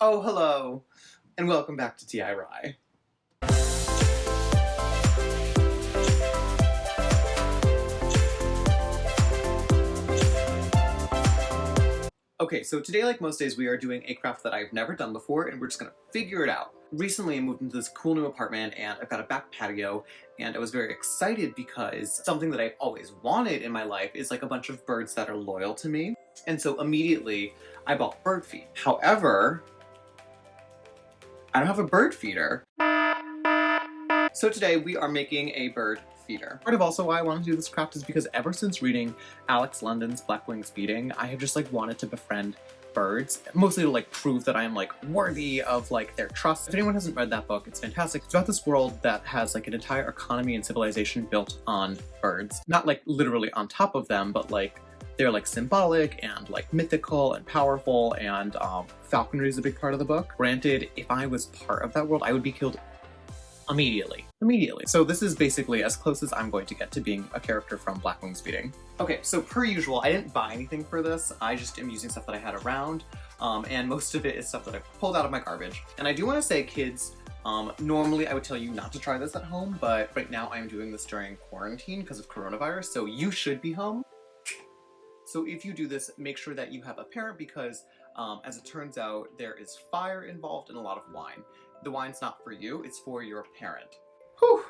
Oh, hello, and welcome back to D.I.Ry. Okay, so today, like most days, we are doing a craft that I've never done before, and we're just gonna figure it out. Recently, I moved into this cool new apartment, and I've got a back patio, and I was very excited because something that I've always wanted in my life is like a bunch of birds that are loyal to me. And so immediately, I bought bird feed. However, I don't have a bird feeder. So today we are making a bird feeder. Part of also why I wanted to do this craft is because ever since reading Alex London's Black Wings Beating, I have just like wanted to befriend birds, mostly to like prove that I am like worthy of like their trust. If anyone hasn't read that book, it's fantastic. It's about this world that has like an entire economy and civilization built on birds. Not like literally on top of them, but like they're like symbolic and like mythical and powerful, and falconry is a big part of the book. Granted, if I was part of that world, I would be killed immediately. So this is basically as close as I'm going to get to being a character from Black Wings Beating. Okay, so per usual, I didn't buy anything for this. I just am using stuff that I had around, and most of it is stuff that I pulled out of my garbage. And I do want to say, kids, normally I would tell you not to try this at home, but right now I'm doing this during quarantine because of coronavirus, so you should be home. So if you do this, make sure that you have a parent because, as it turns out, there is fire involved and a lot of wine. The wine's not for you, it's for your parent. Whew!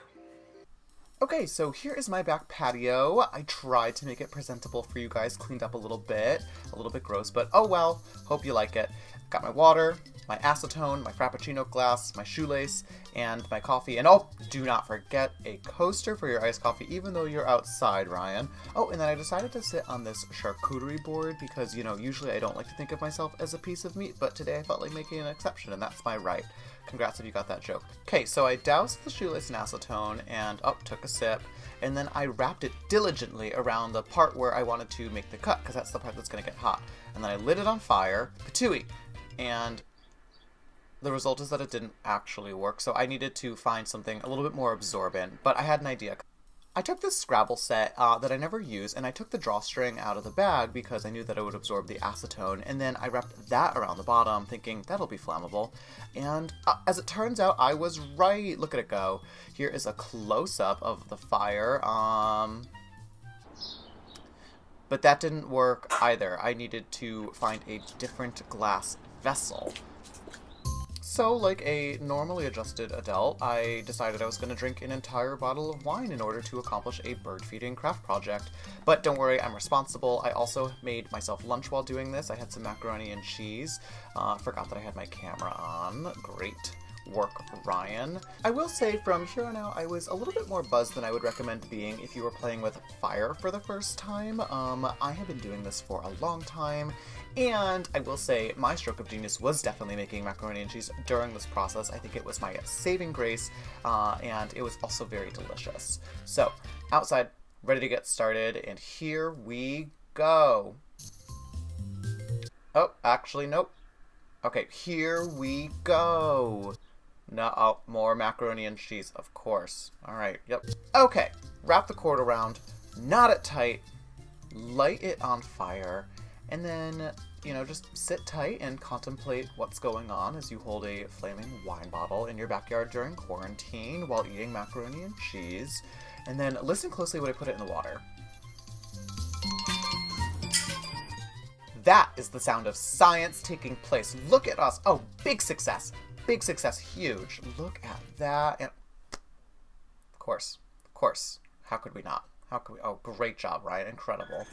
Okay, so here is my back patio. I tried to make it presentable for you guys, cleaned up a little bit gross, but oh well, hope you like it. Got my water, my acetone, my frappuccino glass, my shoelace, and my coffee. And oh, do not forget a coaster for your iced coffee, even though you're outside, Ryan. Oh, and then I decided to sit on this charcuterie board because, you know, usually I don't like to think of myself as a piece of meat, but today I felt like making an exception, and that's my right. Congrats if you got that joke. Okay, so I doused the shoelace in acetone and took a sip, and then I wrapped it diligently around the part where I wanted to make the cut, because that's the part that's going to get hot. And then I lit it on fire, patooey, and the result is that it didn't actually work, so I needed to find something a little bit more absorbent, but I had an idea. I took this Scrabble set that I never use, and I took the drawstring out of the bag because I knew that it would absorb the acetone, and then I wrapped that around the bottom, thinking that'll be flammable. And as it turns out, I was right. Look at it go. Here is a close-up of the fire. But that didn't work either. I needed to find a different glass vessel. So, like a normally adjusted adult, I decided I was going to drink an entire bottle of wine in order to accomplish a bird-feeding craft project. But don't worry, I'm responsible. I also made myself lunch while doing this. I had some macaroni and cheese. Forgot that I had my camera on. Great work, Ryan. I will say from here on out, I was a little bit more buzzed than I would recommend being if you were playing with fire for the first time. I have been doing this for a long time, and I will say my stroke of genius was definitely making macaroni and cheese during this process. I think it was my saving grace, and it was also very delicious. So, outside, ready to get started, and here we go. Oh, actually, nope. Okay, here we go. No, oh, more macaroni and cheese, of course. Alright, yep. Okay, wrap the cord around, knot it tight, light it on fire, and then, you know, just sit tight and contemplate what's going on as you hold a flaming wine bottle in your backyard during quarantine while eating macaroni and cheese. And then listen closely when I put it in the water. That is the sound of science taking place. Look at us. Oh, big success. Big success. Huge. Look at that. And of course. How could we not? How could we? Oh, great job, Ryan. Incredible.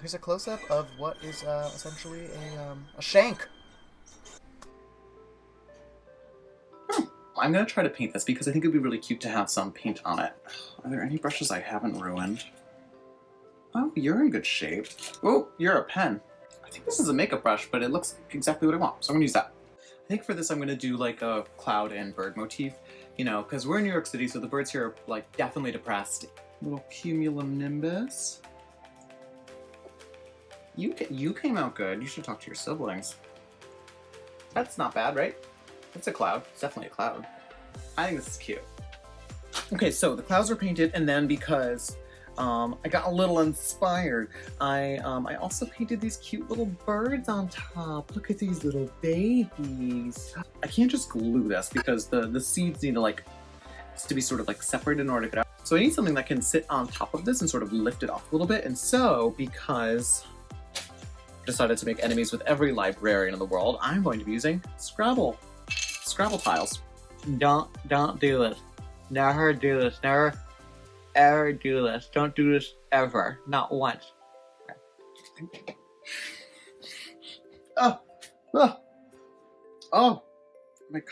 Here's a close-up of what is essentially a shank. I'm going to try to paint this because I think it would be really cute to have some paint on it. Are there any brushes I haven't ruined? Oh, you're in good shape. Oh, you're a pen. I think this is a makeup brush, but it looks exactly what I want, so I'm gonna use that. I think for this I'm gonna do like a cloud and bird motif, you know, because we're in New York City, so the birds here are like definitely depressed. Little cumulonimbus. You came out good. You should talk to your siblings. That's not bad, right? It's a cloud. It's definitely a cloud. I think this is cute. Okay, so the clouds were painted, and then because I got a little inspired. I also painted these cute little birds on top. Look at these little babies. I can't just glue this because the seeds need to like to be sort of like separated in order to get out. So I need something that can sit on top of this and sort of lift it off a little bit. And so, because I decided to make enemies with every librarian in the world, I'm going to be using Scrabble tiles. Don't do this. Never do this. Never ever do this. Don't do this ever. Not once. Okay. Oh, I'm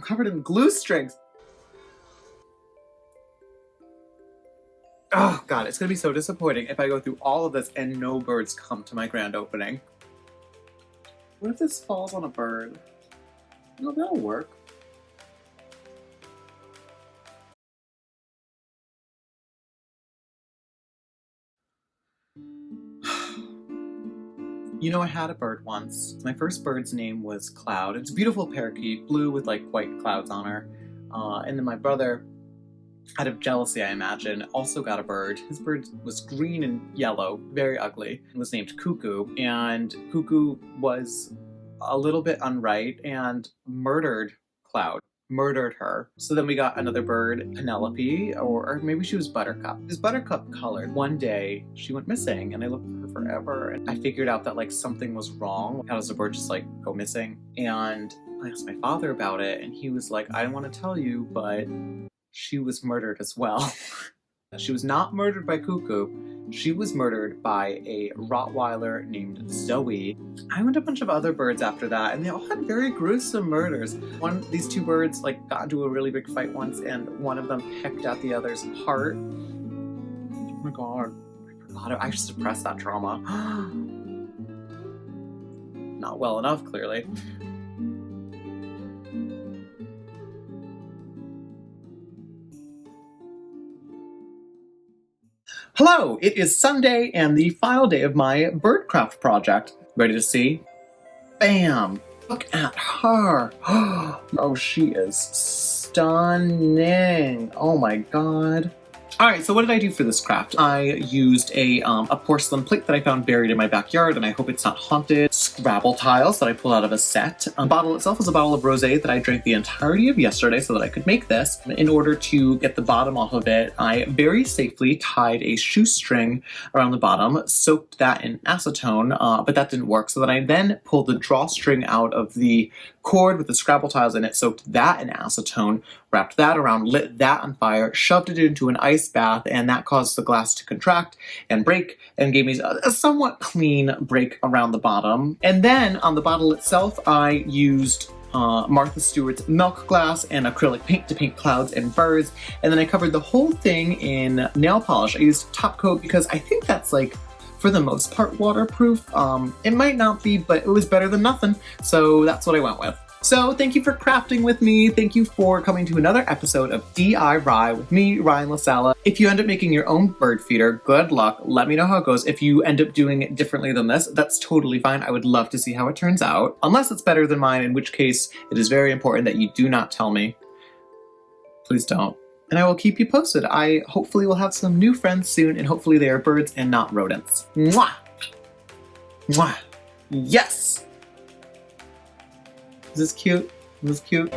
covered in glue strings. Oh god, it's gonna be so disappointing if I go through all of this and no birds come to my grand opening. What if this falls on a bird? No, that'll work. You know, I had a bird once. My first bird's name was Cloud. It's a beautiful parakeet, blue with like white clouds on her. And then my brother, out of jealousy, I imagine, also got a bird. His bird was green and yellow, very ugly. It was named Cuckoo, and Cuckoo was a little bit unright and murdered Cloud. Murdered her. So then we got another bird, Penelope, or maybe she was Buttercup. It was Buttercup colored. One day she went missing and I looked for her forever and I figured out that like something was wrong. How does a bird just like go missing? And I asked my father about it and he was like, I don't want to tell you, but she was murdered as well. She was not murdered by Cuckoo. She was murdered by a Rottweiler named Zoe. I owned a bunch of other birds after that, and they all had very gruesome murders. These two birds like got into a really big fight once, and one of them pecked at the other's heart. Oh my god, I forgot it. I should suppress that trauma. Not well enough, clearly. Hello, it is Sunday and the final day of my birdcraft project. Ready to see? Bam! Look at her! Oh, she is stunning! Oh my god. Alright, so what did I do for this craft? I used a porcelain plate that I found buried in my backyard, and I hope it's not haunted. Scrabble tiles that I pulled out of a set. The bottle itself is a bottle of rosé that I drank the entirety of yesterday so that I could make this. In order to get the bottom off of it, I very safely tied a shoestring around the bottom, soaked that in acetone, but that didn't work. So then I then pulled the drawstring out of the cord with the Scrabble tiles in it, soaked that in acetone, wrapped that around, lit that on fire, shoved it into an ice bath, and that caused the glass to contract and break and gave me a somewhat clean break around the bottom. And then on the bottle itself, I used Martha Stewart's milk glass and acrylic paint to paint clouds and birds, and then I covered the whole thing in nail polish. I used top coat because I think that's like, for the most part, waterproof. It might not be, but it was better than nothing, so that's what I went with. So thank you for crafting with me. Thank you for coming to another episode of D.I.Ry with me, Ryan Sala. If you end up making your own bird feeder, good luck. Let me know how it goes. If you end up doing it differently than this, that's totally fine. I would love to see how it turns out. Unless it's better than mine, in which case it is very important that you do not tell me. Please don't. And I will keep you posted. I hopefully will have some new friends soon, and hopefully they are birds and not rodents. Mwah! Mwah! Yes! Is this cute? Is this cute?